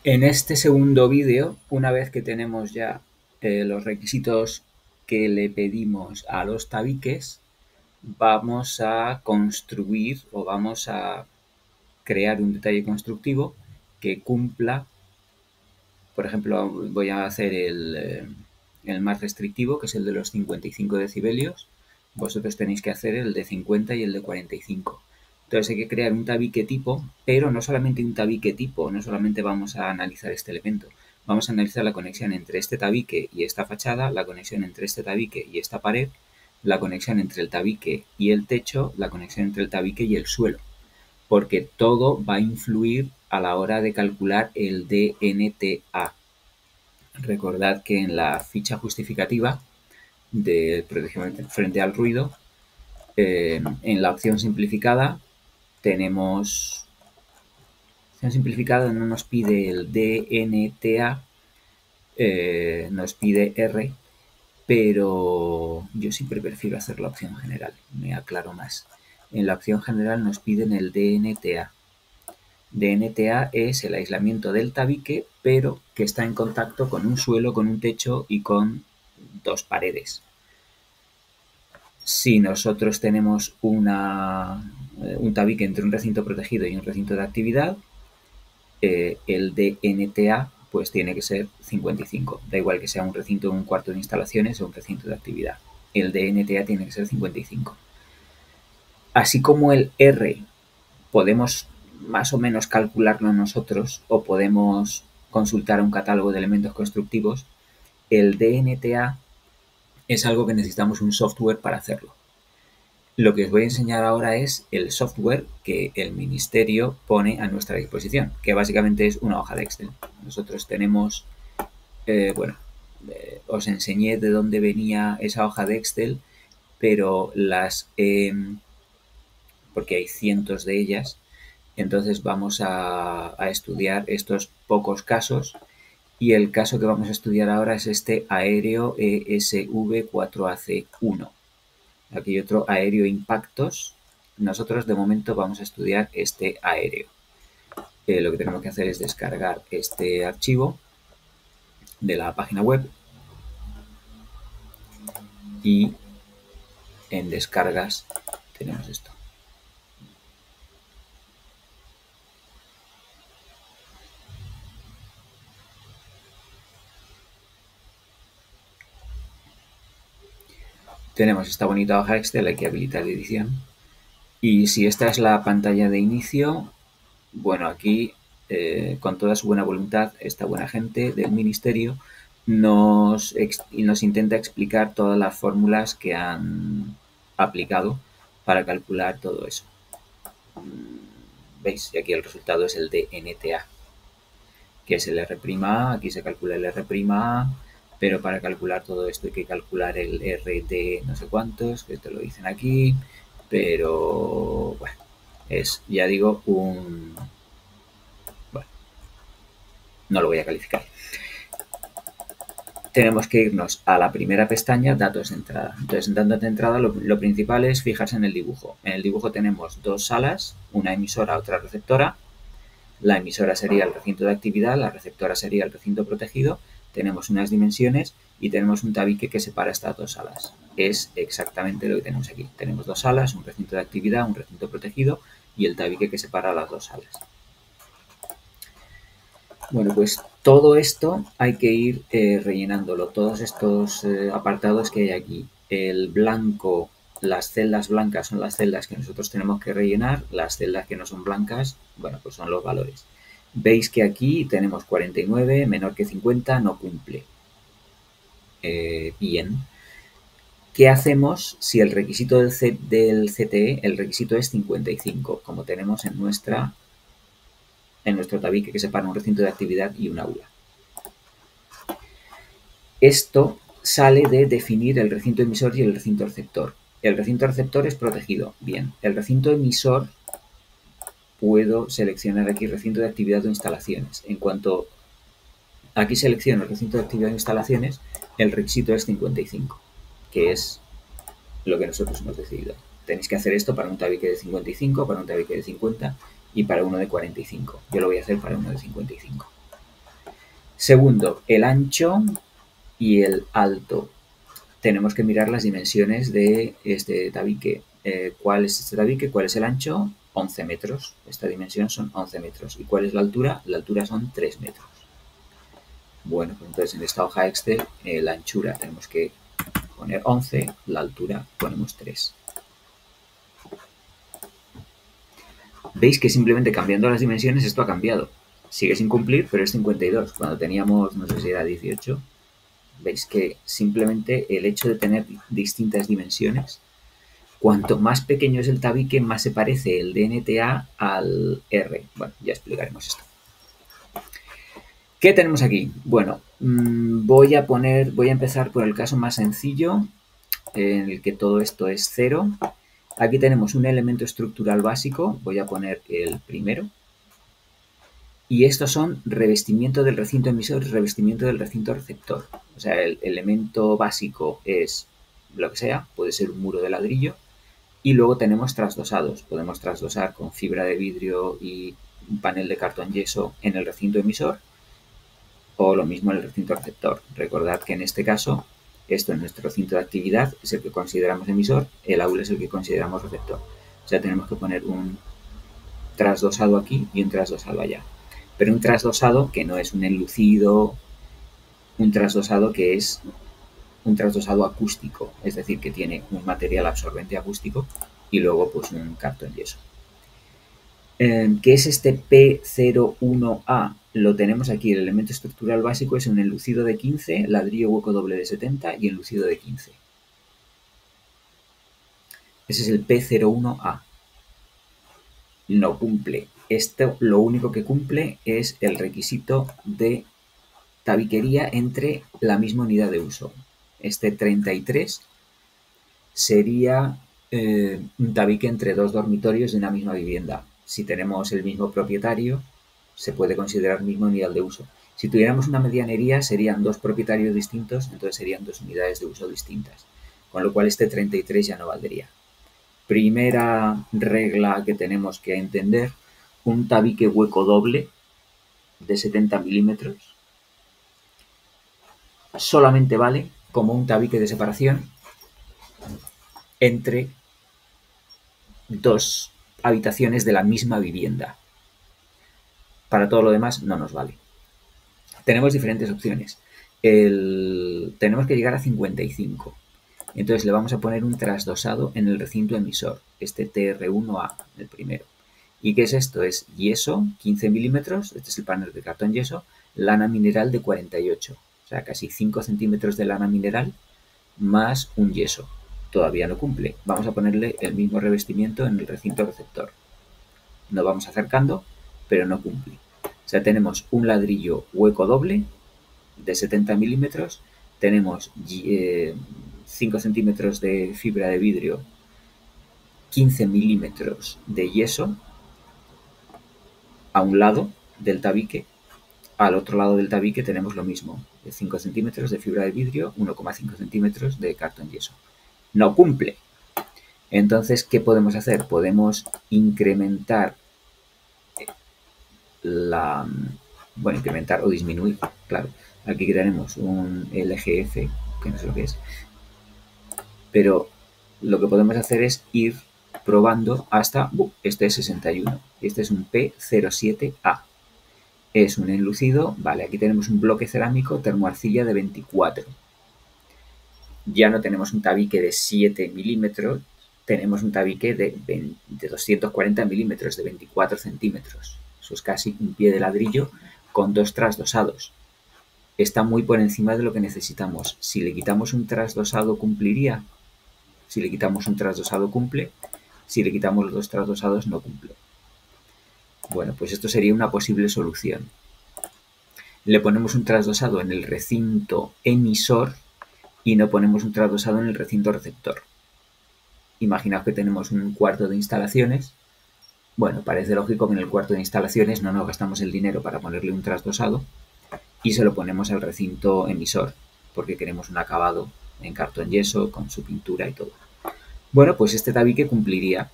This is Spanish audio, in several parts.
En este segundo vídeo, una vez que tenemos ya los requisitos que le pedimos a los tabiques, vamos a construir o vamos a crear un detalle constructivo que cumpla. Por ejemplo, voy a hacer el más restrictivo, que es el de los 55 decibelios. Vosotros tenéis que hacer el de 50 y el de 45. Entonces hay que crear un tabique tipo, pero no solamente un tabique tipo, no solamente vamos a analizar este elemento, vamos a analizar la conexión entre este tabique y esta fachada, la conexión entre este tabique y esta pared, la conexión entre el tabique y el techo, la conexión entre el tabique y el suelo, porque todo va a influir a la hora de calcular el DNTA. Recordad que en la ficha justificativa de protección frente al ruido, en la opción simplificada tenemos, opción simplificada no nos pide el DNTA, nos pide R, pero yo siempre prefiero hacer la opción general, me aclaro más. En la opción general nos piden el DNTA. DNTA es el aislamiento del tabique, pero que está en contacto con un suelo, con un techo y con dos paredes. Si nosotros tenemos un tabique entre un recinto protegido y un recinto de actividad, el DNTA pues tiene que ser 55. Da igual que sea un recinto, un cuarto de instalaciones o un recinto de actividad. El DNTA tiene que ser 55. Así como el R podemos más o menos calcularlo nosotros o podemos consultar un catálogo de elementos constructivos, el DNTA es algo que necesitamos un software para hacerlo. Lo que os voy a enseñar ahora es el software que el ministerio pone a nuestra disposición, que básicamente es una hoja de Excel. Nosotros tenemos, os enseñé de dónde venía esa hoja de Excel, pero porque hay cientos de ellas, entonces vamos a estudiar estos pocos casos, y el caso que vamos a estudiar ahora es este aéreo ESV4AC1. Aquí hay otro aéreo impactos. Nosotros de momento vamos a estudiar este aéreo. Lo que tenemos que hacer es descargar este archivo de la página web y en descargas tenemos esto. Tenemos esta bonita hoja Excel, hay que habilitar edición. Y si esta es la pantalla de inicio, bueno, aquí con toda su buena voluntad, esta buena gente del ministerio nos intenta explicar todas las fórmulas que han aplicado para calcular todo eso. ¿Veis? Y aquí el resultado es el de NTA, que es el R', aquí se calcula el R', pero para calcular todo esto hay que calcular el RT no sé cuántos, que te lo dicen aquí, pero bueno, es, ya digo, bueno, no lo voy a calificar. Tenemos que irnos a la primera pestaña, datos de entrada. Entonces, en datos de entrada lo principal es fijarse en el dibujo. En el dibujo tenemos dos salas, una emisora, otra receptora. La emisora sería el recinto de actividad, la receptora sería el recinto protegido. Tenemos unas dimensiones y tenemos un tabique que separa estas dos salas. Es exactamente lo que tenemos aquí. Tenemos dos salas, un recinto de actividad, un recinto protegido y el tabique que separa las dos salas. Bueno, pues todo esto hay que ir rellenándolo, todos estos apartados que hay aquí. El blanco, las celdas blancas son las celdas que nosotros tenemos que rellenar, las celdas que no son blancas, bueno, pues son los valores. Veis que aquí tenemos 49, menor que 50, no cumple. Bien. ¿Qué hacemos si el requisito del CTE, el requisito es 55, como tenemos en nuestro tabique que separa un recinto de actividad y un aula? Esto sale de definir el recinto emisor y el recinto receptor. El recinto receptor es protegido. Bien, el recinto emisor, puedo seleccionar aquí recinto de actividad o instalaciones. En cuanto aquí selecciono el recinto de actividad o instalaciones, el requisito es 55, que es lo que nosotros hemos decidido. Tenéis que hacer esto para un tabique de 55, para un tabique de 50 y para uno de 45. Yo lo voy a hacer para uno de 55. Segundo, el ancho y el alto. Tenemos que mirar las dimensiones de este tabique. ¿Cuál es este tabique? ¿Cuál es el ancho? 11 metros. Esta dimensión son 11 metros. ¿Y cuál es la altura? La altura son 3 metros. Bueno, pues entonces en esta hoja Excel la anchura tenemos que poner 11, la altura ponemos 3. Veis que simplemente cambiando las dimensiones esto ha cambiado. Sigue sin cumplir, pero es 52. Cuando teníamos, no sé si era 18, veis que simplemente el hecho de tener distintas dimensiones, cuanto más pequeño es el tabique, más se parece el DNTA al R. Bueno, ya explicaremos esto. ¿Qué tenemos aquí? Bueno, voy a empezar por el caso más sencillo, en el que todo esto es 0. Aquí tenemos un elemento estructural básico, voy a poner el primero. Y estos son revestimiento del recinto emisor y revestimiento del recinto receptor. O sea, el elemento básico es lo que sea, puede ser un muro de ladrillo. Y luego tenemos trasdosados. Podemos trasdosar con fibra de vidrio y un panel de cartón yeso en el recinto emisor o lo mismo en el recinto receptor. Recordad que en este caso, esto es nuestro recinto de actividad, es el que consideramos emisor, el aula es el que consideramos receptor. O sea, tenemos que poner un trasdosado aquí y un trasdosado allá. Pero un trasdosado que no es un enlucido, un trasdosado que es un trasdosado acústico, es decir, que tiene un material absorbente acústico y luego pues un cartón yeso. ¿Qué es este P01A? Lo tenemos aquí, el elemento estructural básico es un enlucido de 15, ladrillo hueco doble de 70 y enlucido de 15. Ese es el P01A. No cumple. Esto lo único que cumple es el requisito de tabiquería entre la misma unidad de uso. Este 33 sería un tabique entre dos dormitorios de una misma vivienda. Si tenemos el mismo propietario, se puede considerar misma unidad de uso. Si tuviéramos una medianería, serían dos propietarios distintos, entonces serían dos unidades de uso distintas. Con lo cual este 33 ya no valdría. Primera regla que tenemos que entender, un tabique hueco doble de 70 milímetros solamente vale como un tabique de separación entre dos habitaciones de la misma vivienda. Para todo lo demás no nos vale. Tenemos diferentes opciones. Tenemos que llegar a 55. Entonces le vamos a poner un trasdosado en el recinto emisor, este TR1A, el primero. ¿Y qué es esto? Es yeso, 15 milímetros, este es el panel de cartón yeso, lana mineral de 48, o sea, casi 5 centímetros de lana mineral más un yeso. Todavía no cumple. Vamos a ponerle el mismo revestimiento en el recinto receptor. Nos vamos acercando, pero no cumple. O sea, tenemos un ladrillo hueco doble de 70 milímetros, tenemos 5 centímetros de fibra de vidrio, 15 milímetros de yeso a un lado del tabique. Al otro lado del tabique tenemos lo mismo, 5 centímetros de fibra de vidrio, 1,5 centímetros de cartón yeso. No cumple. Entonces, ¿qué podemos hacer? Podemos incrementar incrementar o disminuir, claro. Aquí tenemos un LGF, que no sé lo que es, pero lo que podemos hacer es ir probando hasta, este es 61, este es un P07A. Es un enlucido, vale, aquí tenemos un bloque cerámico termoarcilla de 24. Ya no tenemos un tabique de 7 milímetros, tenemos un tabique de 240 milímetros, de 24 centímetros. Eso es casi un pie de ladrillo con dos trasdosados. Está muy por encima de lo que necesitamos. Si le quitamos un trasdosado, ¿cumpliría? Si le quitamos un trasdosado, cumple. Si le quitamos los dos trasdosados, no cumple. Bueno, pues esto sería una posible solución. Le ponemos un trasdosado en el recinto emisor y no ponemos un trasdosado en el recinto receptor. Imaginaos que tenemos un cuarto de instalaciones. Bueno, parece lógico que en el cuarto de instalaciones no nos gastamos el dinero para ponerle un trasdosado y se lo ponemos al recinto emisor, porque queremos un acabado en cartón yeso con su pintura y todo. Bueno, pues este tabique cumpliría.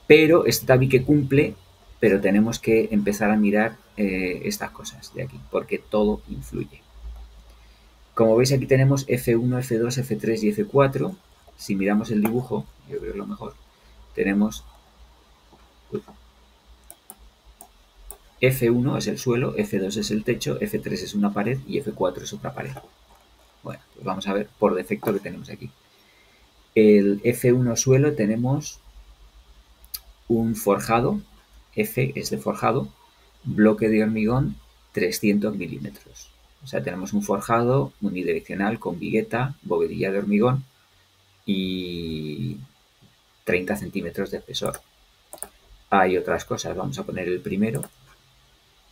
Pero este tabique cumple, pero tenemos que empezar a mirar estas cosas de aquí, porque todo influye. Como veis, aquí tenemos F1, F2, F3 y F4. Si miramos el dibujo, yo creo que es lo mejor, tenemos F1 es el suelo, F2 es el techo, F3 es una pared y F4 es otra pared. Bueno, pues vamos a ver por defecto que tenemos aquí. El F1 suelo tenemos un forjado, F es de forjado, bloque de hormigón 300 milímetros. O sea, tenemos un forjado unidireccional con vigueta, bovedilla de hormigón y 30 centímetros de espesor. Hay otras cosas, vamos a poner el primero.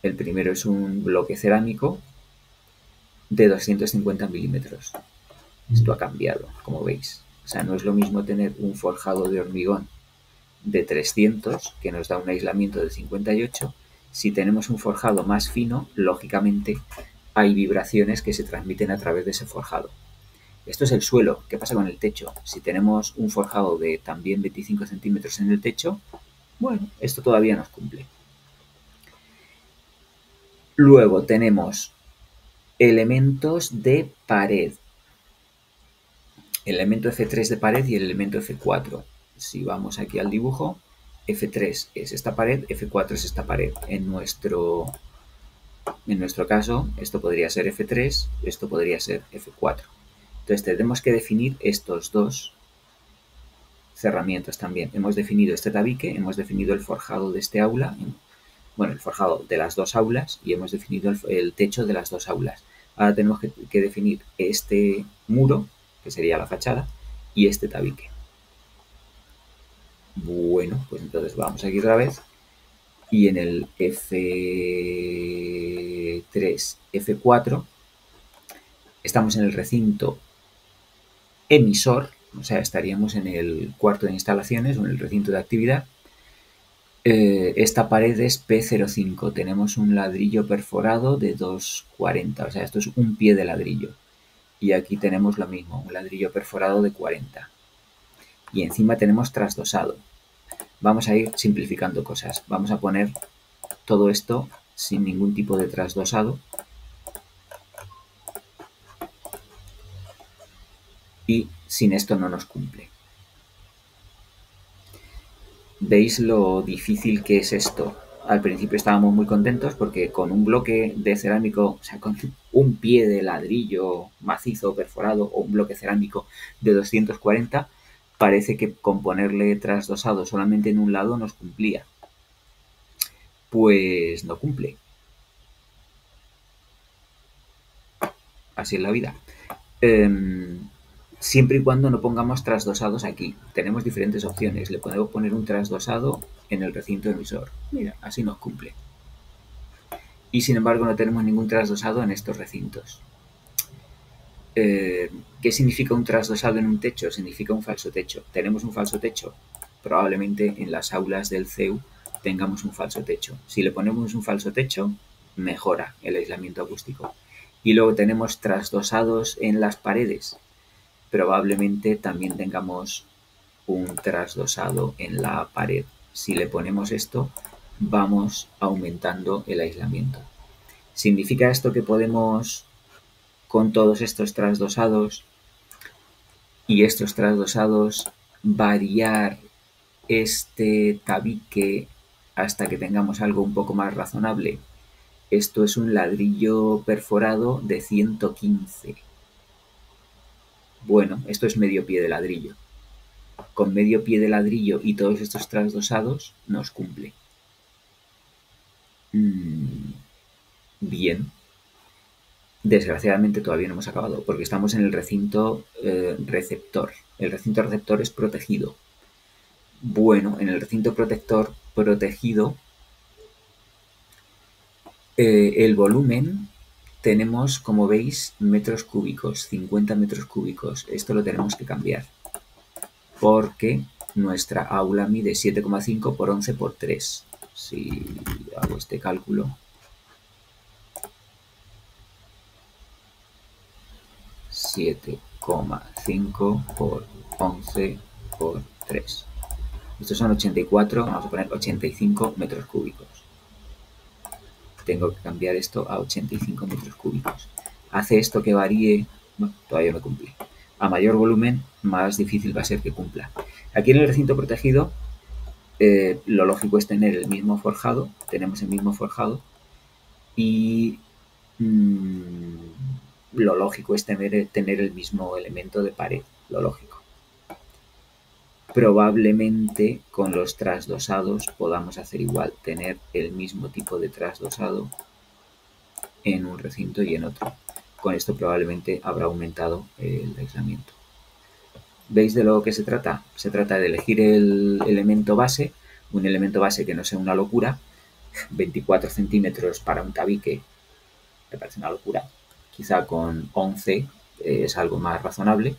El primero es un bloque cerámico de 250 milímetros. Esto ha cambiado, como veis. O sea, no es lo mismo tener un forjado de hormigón de 300, que nos da un aislamiento de 58. Si tenemos un forjado más fino, lógicamente hay vibraciones que se transmiten a través de ese forjado. Esto es el suelo. ¿Qué pasa con el techo? Si tenemos un forjado de también 25 centímetros en el techo, bueno, esto todavía nos cumple. Luego tenemos elementos de pared. El elemento F3 de pared y el elemento F4. Si vamos aquí al dibujo, F3 es esta pared, F4 es esta pared. En nuestro caso, esto podría ser F3, esto podría ser F4. Entonces tenemos que definir estos dos cerramientos también. Hemos definido este tabique, hemos definido el forjado de este aula, bueno, el forjado de las dos aulas y hemos definido el techo de las dos aulas. Ahora tenemos que definir este muro, que sería la fachada, y este tabique. Bueno, pues entonces vamos aquí otra vez y en el F3, F4 estamos en el recinto emisor, o sea, estaríamos en el cuarto de instalaciones o en el recinto de actividad. Esta pared es P05, tenemos un ladrillo perforado de 2,40, o sea, esto es un pie de ladrillo. Y aquí tenemos lo mismo, un ladrillo perforado de 40. Y encima tenemos trasdosado. Vamos a ir simplificando cosas. Vamos a poner todo esto sin ningún tipo de trasdosado. Y sin esto no nos cumple. ¿Veis lo difícil que es esto? Al principio estábamos muy contentos porque con un bloque de cerámico, o sea, con un pie de ladrillo macizo perforado o un bloque cerámico de 240, parece que con ponerle trasdosado solamente en un lado nos cumplía. Pues no cumple. Así es la vida. Siempre y cuando no pongamos trasdosados aquí. Tenemos diferentes opciones. Le podemos poner un trasdosado en el recinto emisor. Mira, así nos cumple. Y sin embargo no tenemos ningún trasdosado en estos recintos. ¿Qué significa un trasdosado en un techo? Significa un falso techo. ¿Tenemos un falso techo? Probablemente en las aulas del CEU tengamos un falso techo. Si le ponemos un falso techo, mejora el aislamiento acústico. Y luego tenemos trasdosados en las paredes. Probablemente también tengamos un trasdosado en la pared. Si le ponemos esto, vamos aumentando el aislamiento. ¿Significa esto que podemos, con todos estos trasdosados y estos trasdosados, variar este tabique hasta que tengamos algo un poco más razonable? Esto es un ladrillo perforado de 115. Bueno, esto es medio pie de ladrillo. Con medio pie de ladrillo y todos estos trasdosados nos cumple. Bien. Desgraciadamente todavía no hemos acabado porque estamos en el recinto receptor. El recinto receptor es protegido. Bueno, en el recinto protector protegido el volumen tenemos, como veis, metros cúbicos, 50 metros cúbicos. Esto lo tenemos que cambiar porque nuestra aula mide 7,5 por 11 por 3. Si hago este cálculo, 7,5 por 11 por 3. Estos son 84, vamos a poner 85 metros cúbicos. tengo que cambiar esto a 85 metros cúbicos. Hace esto que varíe, bueno, todavía me cumple. A mayor volumen, más difícil va a ser que cumpla. Aquí en el recinto protegido, lo lógico es tener el mismo forjado, tenemos el mismo forjado, y lo lógico es tener el mismo elemento de pared, lo lógico. Probablemente con los trasdosados podamos hacer igual, tener el mismo tipo de trasdosado en un recinto y en otro. Con esto probablemente habrá aumentado el aislamiento. ¿Veis de lo que se trata? Se trata de elegir el elemento base, un elemento base que no sea una locura. 24 centímetros para un tabique me parece una locura. Quizá con 11 es algo más razonable.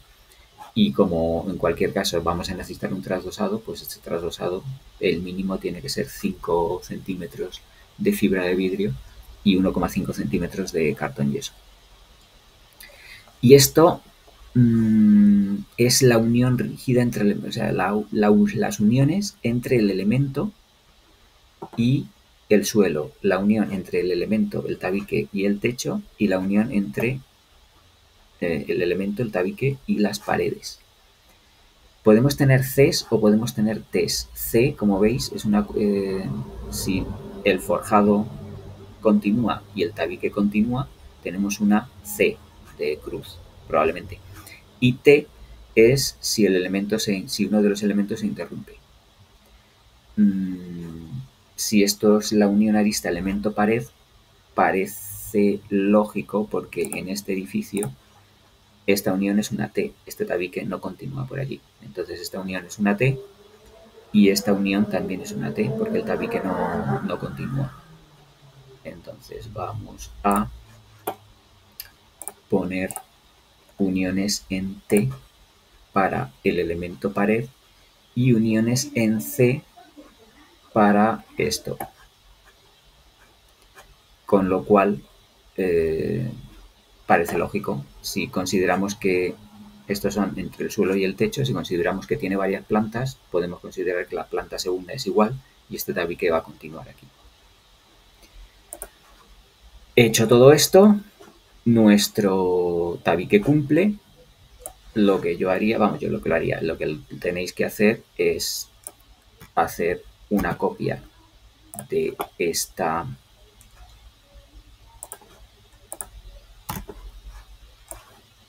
Y como en cualquier caso vamos a necesitar un trasdosado, pues este trasdosado, el mínimo tiene que ser 5 centímetros de fibra de vidrio y 1,5 centímetros de cartón yeso. Y esto es la unión rígida entre, o sea, las uniones entre el elemento y el suelo, la unión entre el elemento, el tabique y el techo, y la unión entre el elemento, el tabique y las paredes. Podemos tener Cs o podemos tener Ts. C, como veis, es una si el forjado continúa y el tabique continúa, tenemos una C de cruz, probablemente. Y T es si uno de los elementos se interrumpe. Si esto es la unión arista elemento-pared, parece lógico porque en este edificio esta unión es una T, este tabique no continúa por allí. Entonces esta unión es una T y esta unión también es una T porque el tabique no continúa. Entonces vamos a poner uniones en T para el elemento pared y uniones en C para esto. Con lo cual parece lógico. Si consideramos que estos son entre el suelo y el techo, si consideramos que tiene varias plantas, podemos considerar que la planta segunda es igual y este tabique va a continuar aquí. Hecho todo esto, nuestro tabique cumple. Lo que yo haría, vamos, yo lo que lo haría, lo que tenéis que hacer es hacer una copia de esta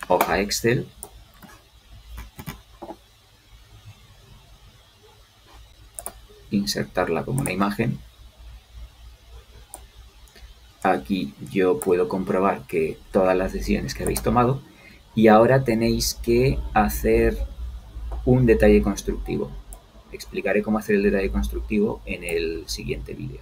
hoja Excel. Insertarla como una imagen. Aquí yo puedo comprobar que todas las decisiones que habéis tomado y ahora tenéis que hacer un detalle constructivo. Explicaré cómo hacer el detalle constructivo en el siguiente vídeo.